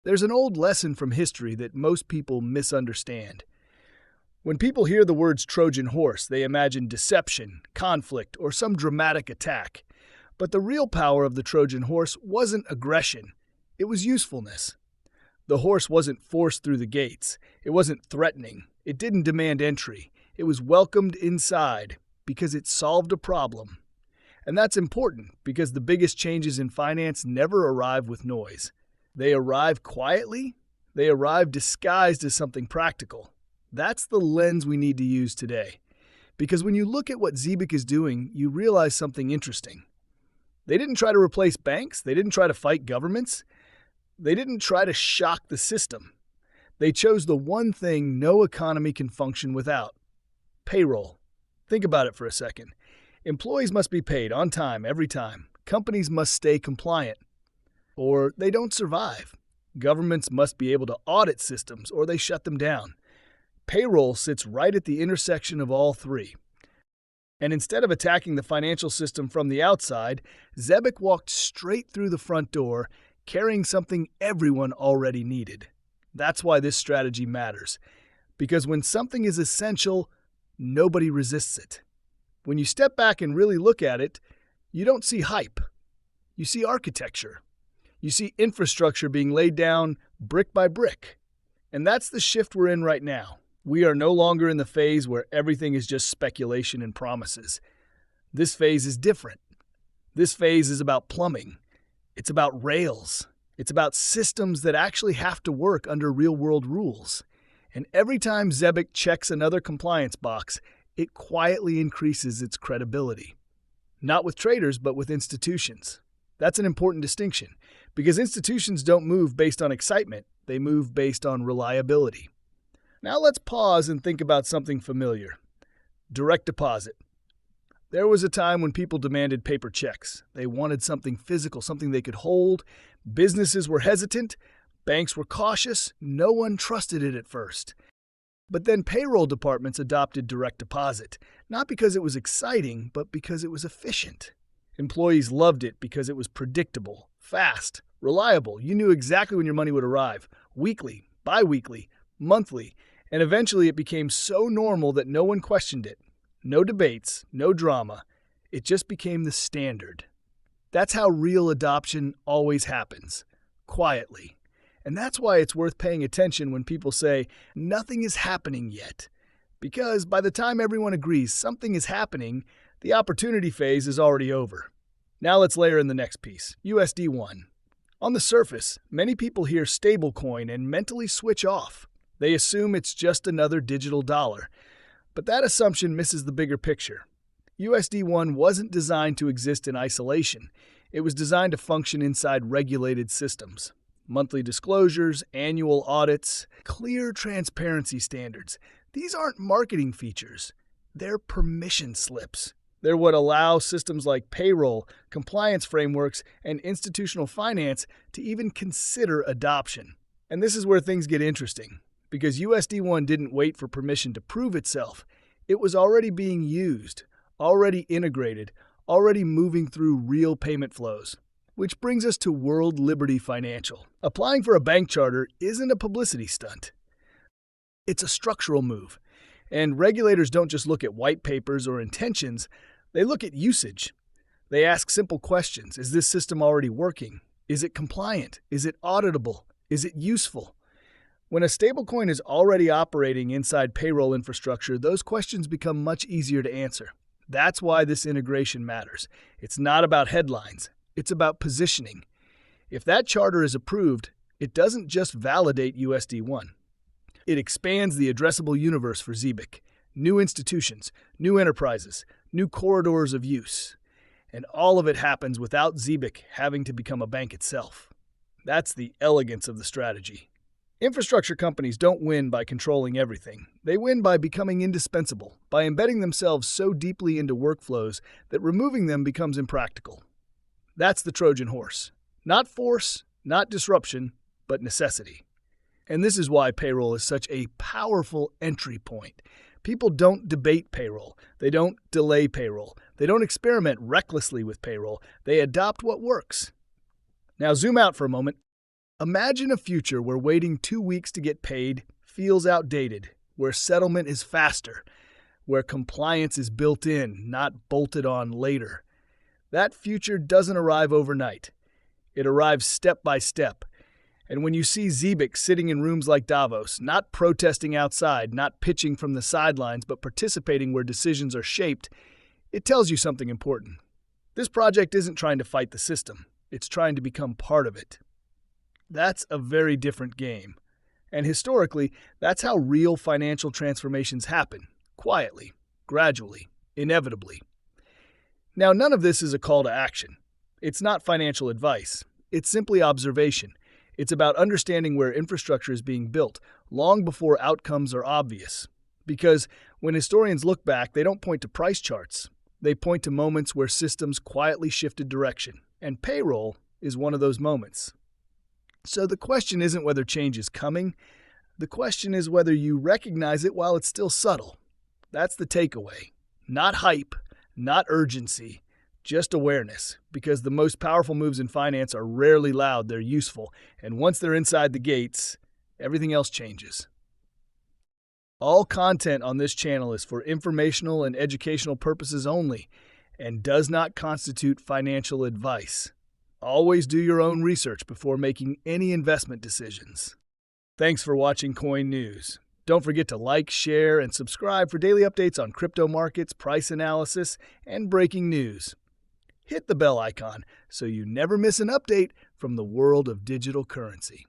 There's an old lesson from history that most people misunderstand. When people hear the words Trojan Horse, they imagine deception, conflict, or some dramatic attack. But the real power of the Trojan Horse wasn't aggression, it was usefulness. The horse wasn't forced through the gates. It wasn't threatening. It didn't demand entry. It was welcomed inside because it solved a problem. And that's important because the biggest changes in finance never arrive with noise. They arrive quietly. They arrive disguised as something practical. That's the lens we need to use today. Because when you look at what Zebic is doing, you realize something interesting. They didn't try to replace banks. They didn't try to fight governments. They didn't try to shock the system. They chose the one thing no economy can function without: payroll. Think about it for a second. Employees must be paid on time every time. Companies must stay compliant, or they don't survive. Governments must be able to audit systems, or they shut them down. Payroll sits right at the intersection of all three. And instead of attacking the financial system from the outside, Zebic walked straight through the front door, carrying something everyone already needed. That's why this strategy matters. Because when something is essential, nobody resists it. When you step back and really look at it, you don't see hype. You see architecture. You see infrastructure being laid down brick by brick. And that's the shift we're in right now. We are no longer in the phase where everything is just speculation and promises. This phase is different. This phase is about plumbing. It's about rails. It's about systems that actually have to work under real-world rules. And every time Zebic checks another compliance box, it quietly increases its credibility. Not with traders, but with institutions. That's an important distinction, because institutions don't move based on excitement. They move based on reliability. Now let's pause and think about something familiar. Direct deposit. There was a time when people demanded paper checks. They wanted something physical, something they could hold. Businesses were hesitant. Banks were cautious. No one trusted it at first. But then payroll departments adopted direct deposit, not because it was exciting, but because it was efficient. Employees loved it because it was predictable, fast, reliable. You knew exactly when your money would arrive, weekly, bi-weekly, monthly, and eventually it became so normal that no one questioned it. No debates, no drama. It just became the standard. That's how real adoption always happens, quietly. And that's why it's worth paying attention when people say, nothing is happening yet. Because by the time everyone agrees something is happening, the opportunity phase is already over. Now let's layer in the next piece, USD1. On the surface, many people hear stablecoin and mentally switch off. They assume it's just another digital dollar. But that assumption misses the bigger picture. USD1 wasn't designed to exist in isolation. It was designed to function inside regulated systems. Monthly disclosures, annual audits, clear transparency standards. These aren't marketing features. They're permission slips. They're what allow systems like payroll, compliance frameworks, and institutional finance to even consider adoption. And this is where things get interesting, because USD1 didn't wait for permission to prove itself. It was already being used, already integrated, already moving through real payment flows. Which brings us to World Liberty Financial. Applying for a bank charter isn't a publicity stunt. It's a structural move. And regulators don't just look at white papers or intentions, they look at usage. They ask simple questions. Is this system already working? Is it compliant? Is it auditable? Is it useful? When a stablecoin is already operating inside payroll infrastructure, those questions become much easier to answer. That's why this integration matters. It's not about headlines. It's about positioning. If that charter is approved, it doesn't just validate USD1. It expands the addressable universe for Zebic. New institutions, new enterprises, new corridors of use. And all of it happens without Zebic having to become a bank itself. That's the elegance of the strategy. Infrastructure companies don't win by controlling everything. They win by becoming indispensable, by embedding themselves so deeply into workflows that removing them becomes impractical. That's the Trojan Horse. Not force, not disruption, but necessity. And this is why payroll is such a powerful entry point. People don't debate payroll. They don't delay payroll. They don't experiment recklessly with payroll. They adopt what works. Now zoom out for a moment. Imagine a future where waiting 2 weeks to get paid feels outdated, where settlement is faster, where compliance is built in, not bolted on later. That future doesn't arrive overnight. It arrives step by step. And when you see Zebic sitting in rooms like Davos, not protesting outside, not pitching from the sidelines, but participating where decisions are shaped, it tells you something important. This project isn't trying to fight the system. It's trying to become part of it. That's a very different game. And historically, that's how real financial transformations happen. Quietly, gradually, inevitably. Now, none of this is a call to action. It's not financial advice. It's simply observation. It's about understanding where infrastructure is being built, long before outcomes are obvious. Because when historians look back, they don't point to price charts. They point to moments where systems quietly shifted direction. And payroll is one of those moments. So the question isn't whether change is coming. The question is whether you recognize it while it's still subtle. That's the takeaway. Not hype, not urgency, just awareness. Because the most powerful moves in finance are rarely loud, they're useful. And once they're inside the gates, everything else changes. All content on this channel is for informational and educational purposes only and does not constitute financial advice. Always do your own research before making any investment decisions. Thanks for watching Coin News. Don't forget to like, share, and subscribe for daily updates on crypto markets, price analysis, and breaking news. Hit the bell icon so you never miss an update from the world of digital currency.